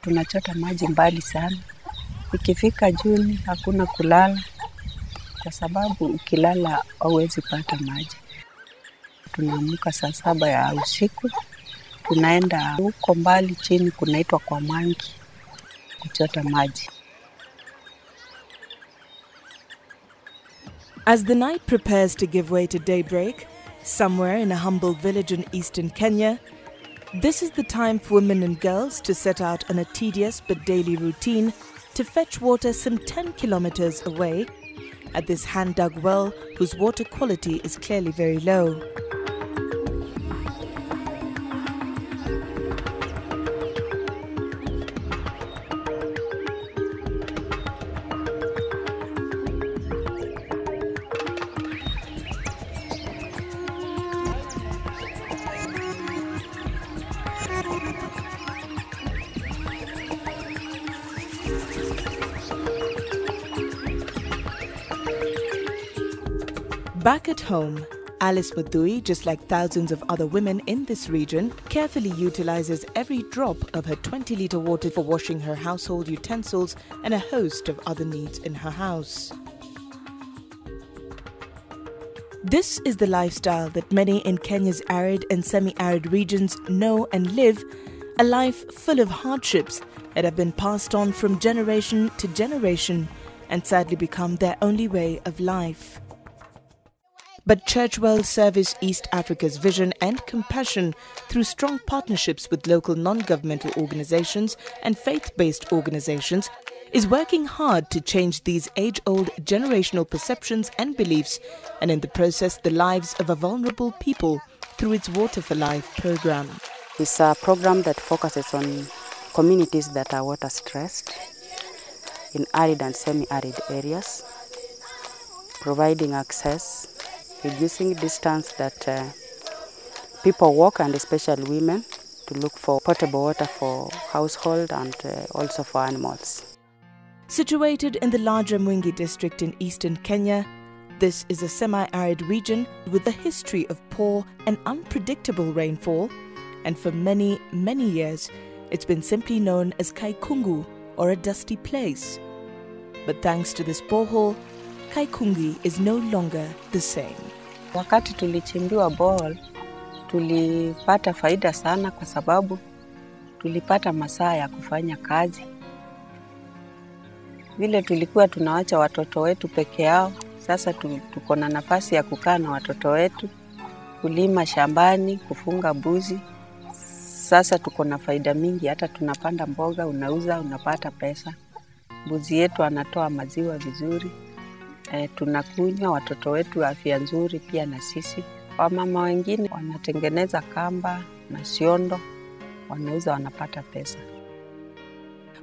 Tunachota maji mbali sana. Ikifika Juni hakuna kulala kwa sababu ukilala hauwezi pata maji. Tunaamka saa 7 ya usiku, tunaenda huko mbali chini kunaitwa kwa Mangi kuchota maji. As the night prepares to give way to daybreak, somewhere in a humble village in eastern Kenya, this is the time for women and girls to set out on a tedious but daily routine to fetch water some 10 kilometers away at this hand-dug well whose water quality is clearly very low. Back at home, Alice Muthui, just like thousands of other women in this region, carefully utilizes every drop of her 20-litre water for washing her household utensils and a host of other needs in her house. This is the lifestyle that many in Kenya's arid and semi-arid regions know and live, a life full of hardships that have been passed on from generation to generation and sadly become their only way of life. But Church Well Service East Africa's vision and compassion through strong partnerships with local non-governmental organizations and faith-based organizations is working hard to change these age-old generational perceptions and beliefs and in the process the lives of a vulnerable people through its Water for Life program. It's a program that focuses on communities that are water stressed in arid and semi-arid areas, providing access, reducing distance that people walk, and especially women, to look for potable water for household and also for animals. Situated in the larger Mwingi district in eastern Kenya, this is a semi-arid region with a history of poor and unpredictable rainfall, and for many, many years, it's been simply known as Kaikungu, or a dusty place. But thanks to this borehole, Kaikungi is no longer the same. Wakati tulichimbiwa borehole, tulipata faida sana kwa sababu tulipata masaa ya kufanya kazi. Vile tulikuwa tunaacha watoto wetu peke yao, sasa tuko na nafasi ya kukaa na watoto wetu, kulima shambani, kufunga mbuzi. Sasa tuko na faida mingi, hata tunapanda mboga, unauza, unapata pesa. Mbuzi yetu anatoa maziwa vizuri. Tunakunywa, watoto wetu afya nzuri pia na sisi. Wamama wengine wanatengeneza kamba na siondo, wanauza, wanapata pesa.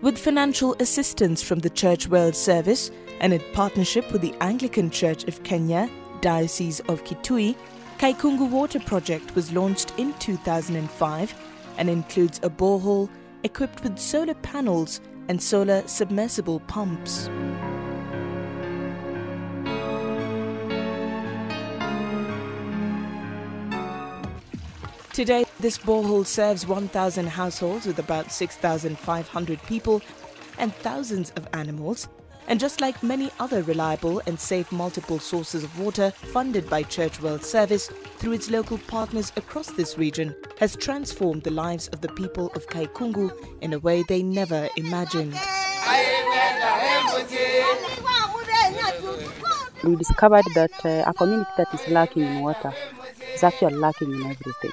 With financial assistance from the Church Well Service and in partnership with the Anglican Church of Kenya, Diocese of Kitui, Kaikungu Water Project was launched in 2005 and includes a borehole equipped with solar panels and solar submersible pumps. Today, this borehole serves 1,000 households with about 6,500 people and thousands of animals. And just like many other reliable and safe multiple sources of water funded by Church Well Service through its local partners across this region, has transformed the lives of the people of Kaikungu in a way they never imagined. We discovered that a community that is lacking in water is actually lacking in everything.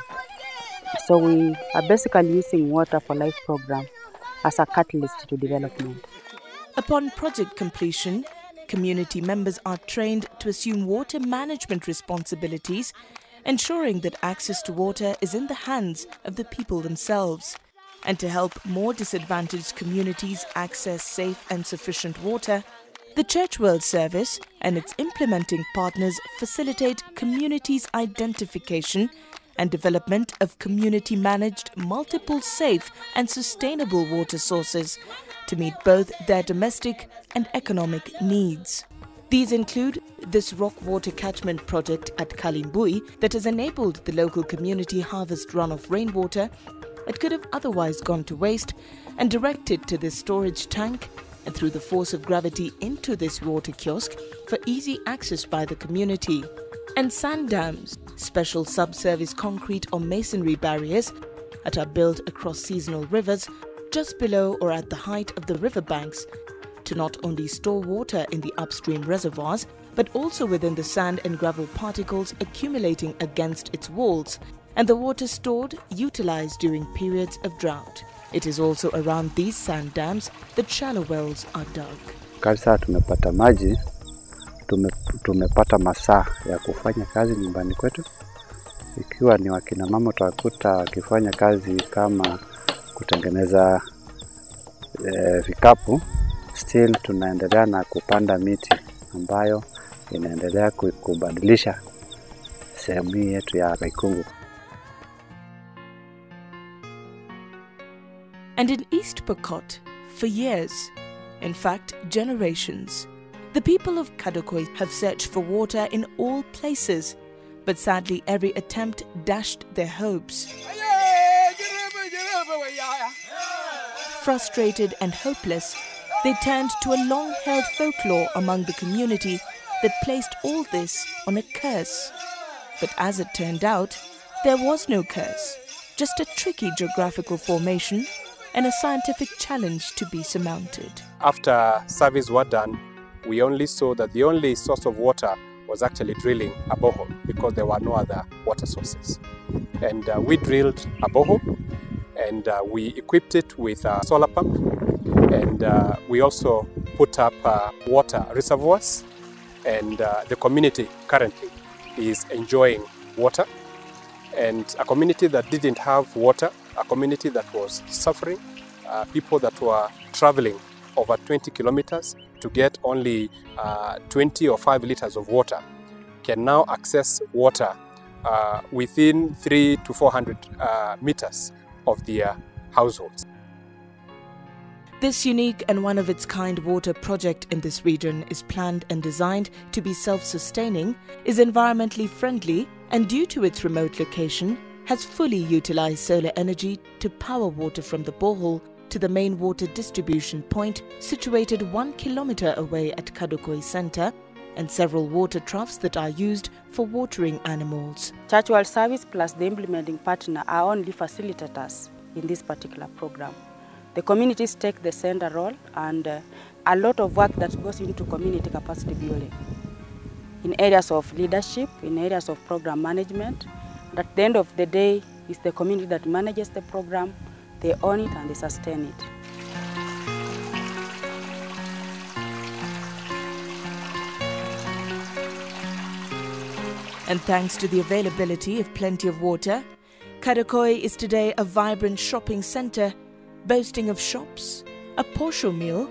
So we are basically using Water for Life program as a catalyst to development. Upon project completion, community members are trained to assume water management responsibilities, ensuring that access to water is in the hands of the people themselves. And to help more disadvantaged communities access safe and sufficient water, the Church Well Service and its implementing partners facilitate communities' identification and development of community-managed, multiple safe and sustainable water sources to meet both their domestic and economic needs. These include this rock water catchment project at Kalimbui that has enabled the local community harvest runoff rainwater, that could have otherwise gone to waste and directed to this storage tank and through the force of gravity into this water kiosk for easy access by the community. And sand dams, special subsurface concrete or masonry barriers that are built across seasonal rivers just below or at the height of the riverbanks to not only store water in the upstream reservoirs but also within the sand and gravel particles accumulating against its walls and the water stored utilized during periods of drought. It is also around these sand dams that shallow wells are dug. Sasa tumepata maji, tumepata masaa ya kufanya kazi nyumbani kwetu. Ikiwa ni wakina mama utakuta wakifanya kazi kama kutengeneza vikapu, still tunaendelea na kupanda miti ambayo inaendelea kubadilisha sehemu yetu ya Kaikungu. And in East Pokot, for years, in fact generations, the people of Kadokoi have searched for water in all places, but sadly every attempt dashed their hopes. Frustrated and hopeless, they turned to a long-held folklore among the community that placed all this on a curse. But as it turned out, there was no curse, just a tricky geographical formation and a scientific challenge to be surmounted. After surveys were done, we only saw that the only source of water was actually drilling a borehole because there were no other water sources. And we drilled a borehole and we equipped it with a solar pump, and we also put up water reservoirs, and the community currently is enjoying water. And a community that didn't have water, a community that was suffering, people that were traveling over 20 kilometers to get only 20 or 5 liters of water, can now access water within 300 to 400 meters of their households. This unique and one-of-its-kind water project in this region is planned and designed to be self-sustaining, is environmentally friendly, and due to its remote location, has fully utilized solar energy to power water from the borehole to the main water distribution point situated 1 kilometer away at Kadokoi Center, and several water troughs that are used for watering animals. Church World Service plus the implementing partner are only facilitators in this particular program. The communities take the center role, and a lot of work that goes into community capacity building in areas of leadership, in areas of program management. And at the end of the day, it's the community that manages the program, they own it and they sustain it. And thanks to the availability of plenty of water, Kadokoi is today a vibrant shopping centre boasting of shops, a posho mill,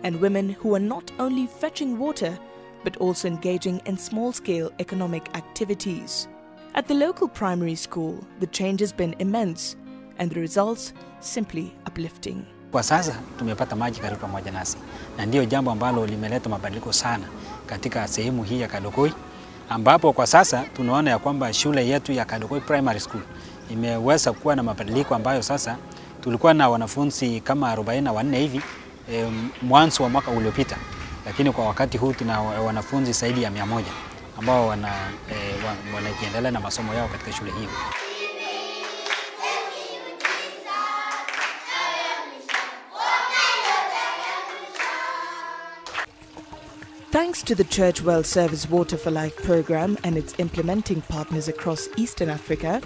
and women who are not only fetching water but also engaging in small-scale economic activities. At the local primary school, the change has been immense and the results simply uplifting. Kwa sasa tumepata maji karibu pamoja nasi, na ndio jambo ambalo limeleta mabadiliko sana katika sehemu hii ya Kadokoi, ambapo kwa sasa tunaona ya kwamba shule yetu ya Kadokoi Primary School imeweza kuwa na mabadiliko ambayo sasa tulikuwa na wanafunzi kama 44 hivi mwanzo wa mwaka uliopita, lakini kwa wakati huu tuna wanafunzi zaidi ya 100 ambao wanaendelea na masomo yao katika shule hiyo. Thanks to the Church World Service Water for Life program and its implementing partners across Eastern Africa,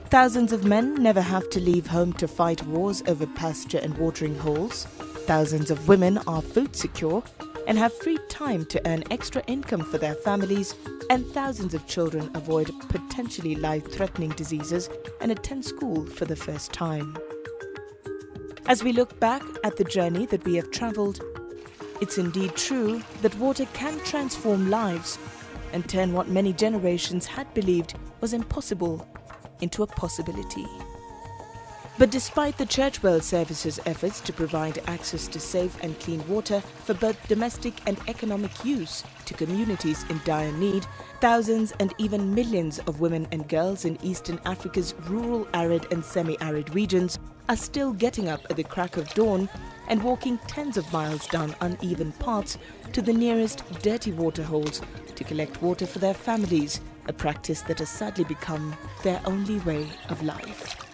thousands of men never have to leave home to fight wars over pasture and watering holes. Thousands of women are food secure and have free time to earn extra income for their families, and thousands of children avoid potentially life-threatening diseases and attend school for the first time. As we look back at the journey that we have travelled, it's indeed true that water can transform lives and turn what many generations had believed was impossible into a possibility. But despite the Churchwell Services' efforts to provide access to safe and clean water for both domestic and economic use to communities in dire need, thousands and even millions of women and girls in Eastern Africa's rural, arid and semi-arid regions are still getting up at the crack of dawn and walking tens of miles down uneven paths to the nearest dirty water holes to collect water for their families, a practice that has sadly become their only way of life.